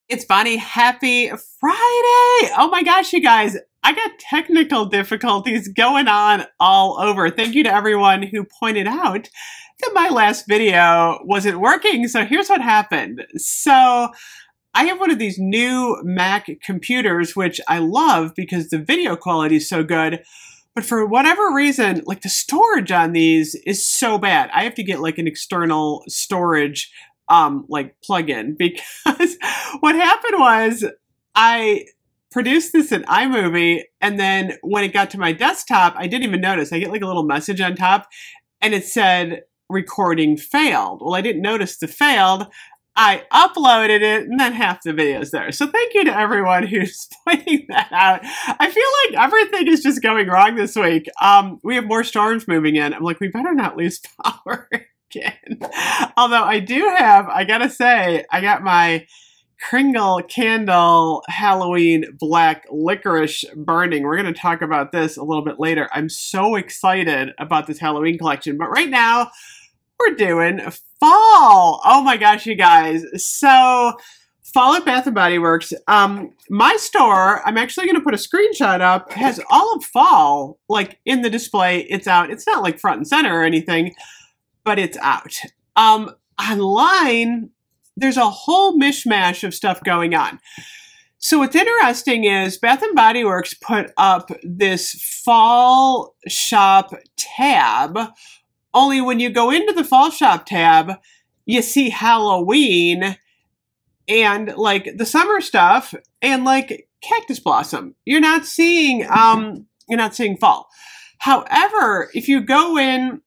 It's Bonnie. Happy Friday. Oh my gosh, you guys. I got technical difficulties going on all over. Thank you to everyone who pointed out that my last video wasn't working. So here's what happened. So I have one of these new Mac computers, which I love because the video quality is so good. But for whatever reason, like the storage on these is so bad. I have to get like an external storage like plug-in, because what happened was I produced this in iMovie, and then when it got to my desktop, I didn't even notice. I get like a little message on top and it said recording failed. Well, I didn't notice the failed. I uploaded it and then half the video's there. So thank you to everyone who's pointing that out. I feel like everything is just going wrong this week. We have more storms moving in. I'm like, we better not lose power again. Although I do have, I gotta say, I got my Kringle candle Halloween black licorice burning. We're going to talk about this a little bit later. I'm so excited about this Halloween collection. But right now, we're doing fall. Oh my gosh, you guys. So fall at Bath & Body Works. My store, I'm actually going to put a screenshot up, has all of fall like in the display. It's out. It's not like front and center or anything, but it's out. Online, there's a whole mishmash of stuff going on. So what's interesting is Bath & Body Works put up this fall shop tab. Only when you go into the fall shop tab, you see Halloween and like the summer stuff and like cactus blossom. You're not seeing fall. However, if you go in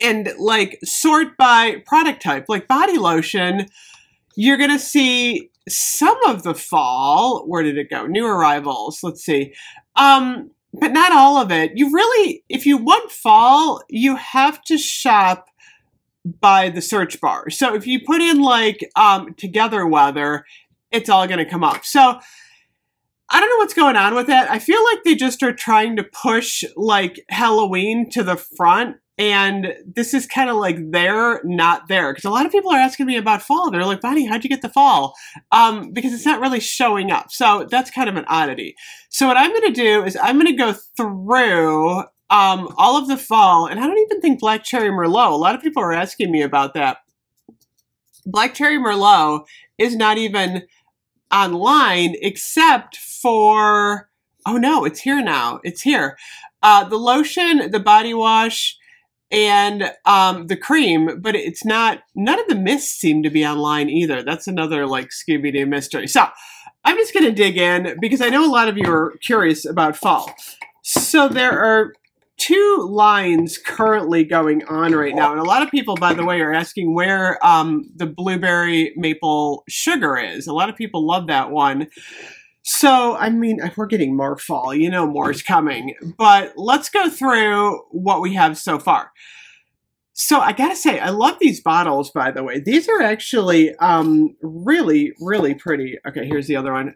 and like sort by product type, like body lotion, you're going to see some of the fall. Where did it go? New arrivals. Let's see. But not all of it. You really, if you want fall, you have to shop by the search bar. So if you put in like together weather, it's all going to come up. So I don't know what's going on with that. I feel like they just are trying to push like Halloween to the front. And this is kind of like there, not there. Because a lot of people are asking me about fall. They're like, Bonnie, how'd you get the fall? Because it's not really showing up. So that's kind of an oddity. So what I'm going to do is I'm going to go through all of the fall. And I don't even think Black Cherry Merlot. A lot of people are asking me about that. Black Cherry Merlot is not even online except for, oh no, it's here now. It's here. The lotion, the body wash, and the cream, but it's not, none of the mists seem to be online either. That's another like Scooby-Doo mystery. So I'm just going to dig in because I know a lot of you are curious about fall. So there are two lines currently going on right now. And a lot of people, by the way, are asking where the blueberry maple sugar is. A lot of people love that one. So, I mean, we're getting more fall, you know, more is coming, but let's go through what we have so far. So I gotta say, I love these bottles, by the way. These are actually really, really pretty. Okay, here's the other one.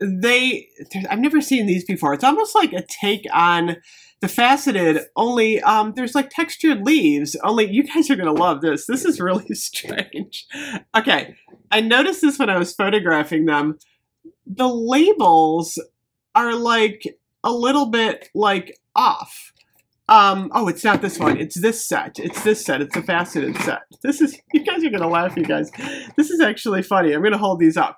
I've never seen these before. It's almost like a take on the faceted, only there's like textured leaves. Only you guys are gonna love this. This is really strange. Okay, I noticed this when I was photographing them. The labels are like a little bit like off. Oh, it's not this one. It's this set. It's this set. It's a faceted set. This is, you guys are going to laugh, you guys. This is actually funny. I'm going to hold these up.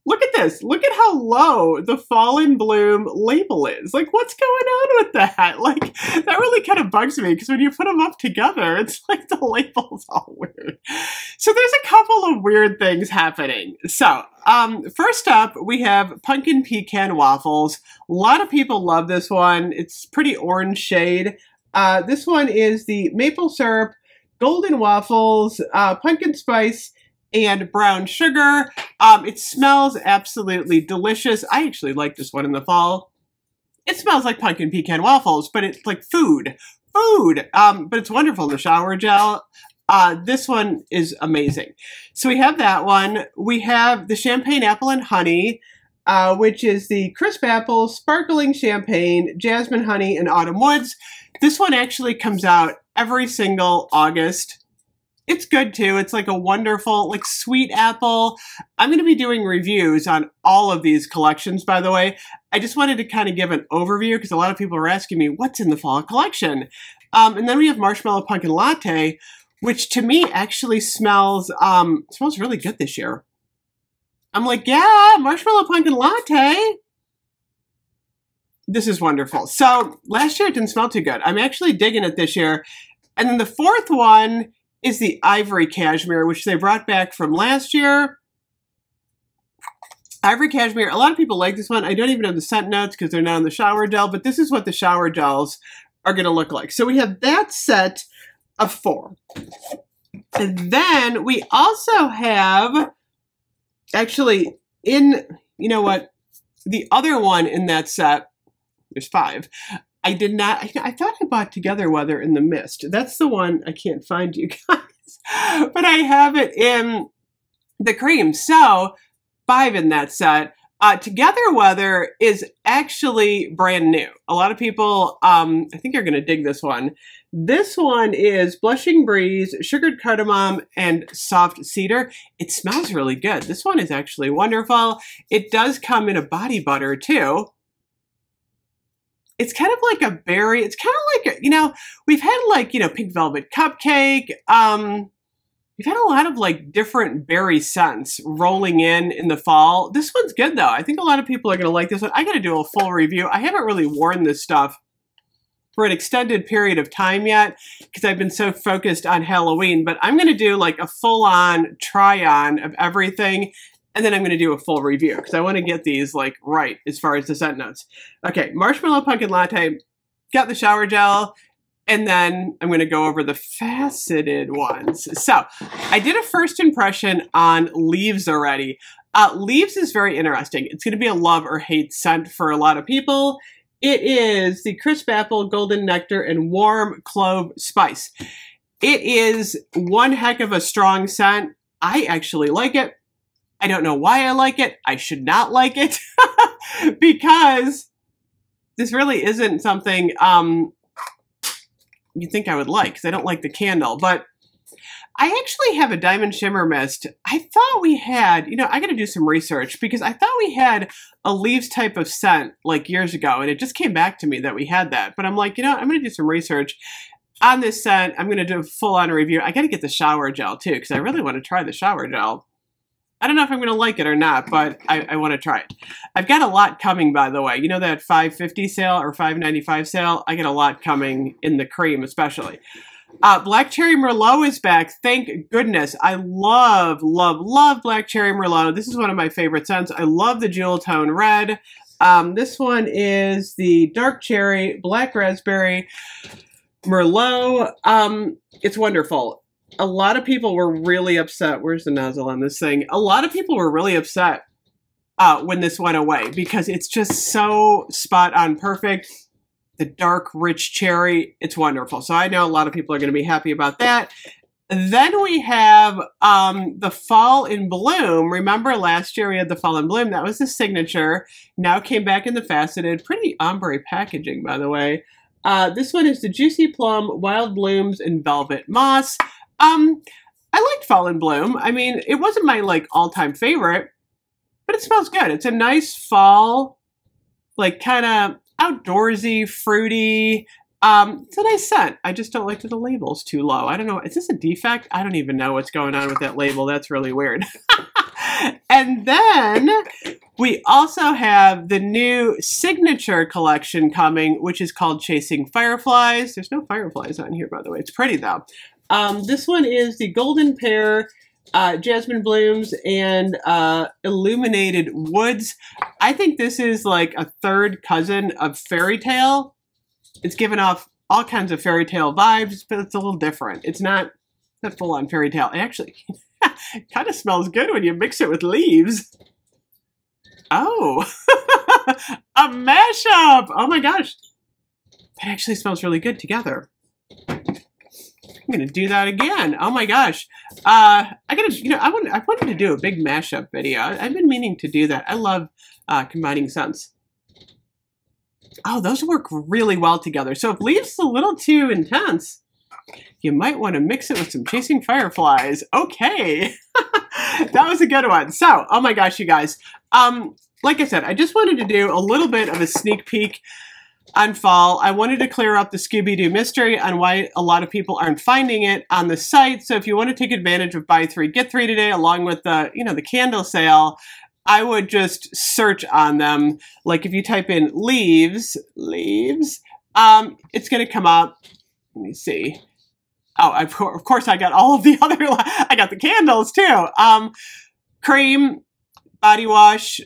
Look at this. Look at how low the Fall in Bloom label is. Like, what's going on with that? Like, that really kind of bugs me because when you put them up together, it's like the label's all weird. So there's a couple of weird things happening. So, first up, we have Pumpkin Pecan Waffles. A lot of people love this one. It's pretty orange shade. This one is the maple syrup, golden waffles, pumpkin spice, and brown sugar. It smells absolutely delicious. I actually like this one in the fall. It smells like pumpkin pecan waffles, but it's like food. But it's wonderful. The shower gel. This one is amazing. So we have that one. We have the champagne apple and honey, which is the crisp apple, sparkling champagne, jasmine honey, and autumn woods. This one actually comes out every single August. It's good too. It's like a wonderful, like sweet apple. I'm going to be doing reviews on all of these collections, by the way. I just wanted to kind of give an overview because a lot of people are asking me, what's in the fall collection? And then we have Marshmallow Pumpkin Latte, which to me actually smells really good this year. I'm like, yeah, Marshmallow Pumpkin Latte. This is wonderful. So last year it didn't smell too good. I'm actually digging it this year. And then the fourth one is the Ivory Cashmere, which they brought back from last year. Ivory Cashmere, a lot of people like this one. I don't even have the scent notes because they're not in the shower gel, but this is what the shower gels are going to look like. So we have that set of 4. And then we also have, actually, you know what, the other one in that set, there's 5. I thought I bought Together Weather in the Mist. That's the one I can't find, you guys. But I have it in the cream. So 5 in that set. Together Weather is actually brand new. A lot of people, I think you're going to dig this one. This one is Blushing Breeze, Sugared Cardamom, and Soft Cedar. It smells really good. This one is actually wonderful. It does come in a body butter too. It's kind of like a berry. It's kind of like, you know, we've had like, you know, Pink Velvet Cupcake. We've had a lot of like different berry scents rolling in the fall. This one's good though. I think a lot of people are going to like this one. I got to do a full review. I haven't really worn this stuff for an extended period of time yet because I've been so focused on Halloween, but I'm going to do like a full-on try-on of everything. And then I'm going to do a full review because I want to get these like right as far as the scent notes. Okay, Marshmallow Pumpkin Latte, got the shower gel, and then I'm going to go over the faceted ones. So I did a first impression on Leaves already. Leaves is very interesting. It's going to be a love or hate scent for a lot of people. It is the Crisp Apple, Golden Nectar, and Warm Clove Spice. It is one heck of a strong scent. I actually like it. I don't know why I like it. I should not like it because this really isn't something you'd think I would like because I don't like the candle. But I actually have a Diamond Shimmer Mist. I thought we had, you know, I got to do some research because I thought we had a Leaves type of scent like years ago. And it just came back to me that we had that. But I'm like, you know, I'm going to do some research on this scent. I'm going to do a full-on review. I got to get the shower gel too because I really want to try the shower gel. I don't know if I'm going to like it or not, but I want to try it. I've got a lot coming, by the way. You know that $5.50 sale or $5.95 sale? I get a lot coming in the cream, especially. Black Cherry Merlot is back. Thank goodness. I love, love, love Black Cherry Merlot. This is one of my favorite scents. I love the Jewel Tone Red. This one is the Dark Cherry, Black Raspberry Merlot. It's wonderful. A lot of people were really upset. Where's the nozzle on this thing? A lot of people were really upset when this went away because it's just so spot on perfect. The dark, rich cherry, it's wonderful. So I know a lot of people are going to be happy about that. Then we have the Fall in Bloom. Remember last year we had the Fall in Bloom. That was the signature. Now came back in the faceted. Pretty ombre packaging, by the way. This one is the Juicy Plum, Wild Blooms, and Velvet Moss. I liked Fall in Bloom. I mean, it wasn't my like all-time favorite, but it smells good. It's a nice fall, like kind of outdoorsy, fruity. It's a nice scent. I just don't like that the label's too low. I don't know. Is this a defect? I don't even know what's going on with that label. That's really weird. And then we also have the new signature collection coming, which is called Chasing Fireflies. There's no fireflies on here, by the way. It's pretty, though. This one is the Golden Pear, Jasmine Blooms, and Illuminated Woods. I think this is like a third cousin of Fairy Tale. It's given off all kinds of Fairy Tale vibes, but it's a little different. It's not full-on Fairy Tale. It actually kind of smells good when you mix it with leaves. Oh, a mashup. Oh my gosh. That actually smells really good together. I'm going to do that again. Oh my gosh. I wanted to do a big mashup video. I've been meaning to do that. I love combining scents. Oh, those work really well together. So if leaves a little too intense, You might want to mix it with some Chasing Fireflies. Okay. That was a good one. So, oh my gosh, you guys. Like I said, I just wanted to do a little bit of a sneak peek on fall. I wanted to clear up the Scooby-Doo mystery on why a lot of people aren't finding it on the site. So if you want to take advantage of buy 3, get 3 today, along with the, the candle sale, I would just search on them. Like if you type in leaves, it's going to come up. Let me see. Oh, of course I got all of the other, I got the candles too. Cream, body wash.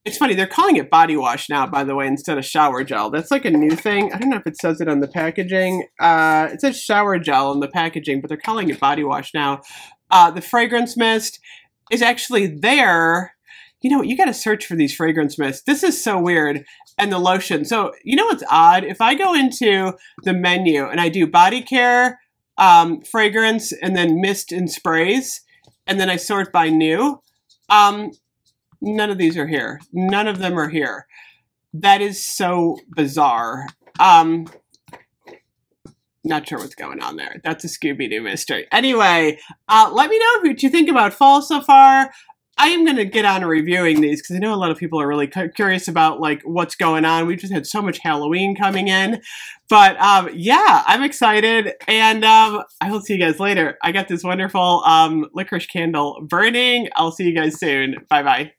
It's funny, they're calling it body wash now, by the way, instead of shower gel. That's like a new thing. I don't know if it says it on the packaging. It says shower gel on the packaging, but they're calling it body wash now. The fragrance mist is actually there. You know what? You got to search for these fragrance mists. This is so weird. And the lotion. So, you know what's odd? If I go into the menu and I do body care, fragrance, and then mist and sprays, and then I sort by new, none of these are here. None of them are here. That is so bizarre. Not sure what's going on there. That's a Scooby-Doo mystery. Anyway, let me know what you think about fall so far. I am going to get on to reviewing these because I know a lot of people are really curious about like what's going on. We just had so much Halloween coming in. But yeah, I'm excited. And I will see you guys later. I got this wonderful licorice candle burning. I'll see you guys soon. Bye-bye.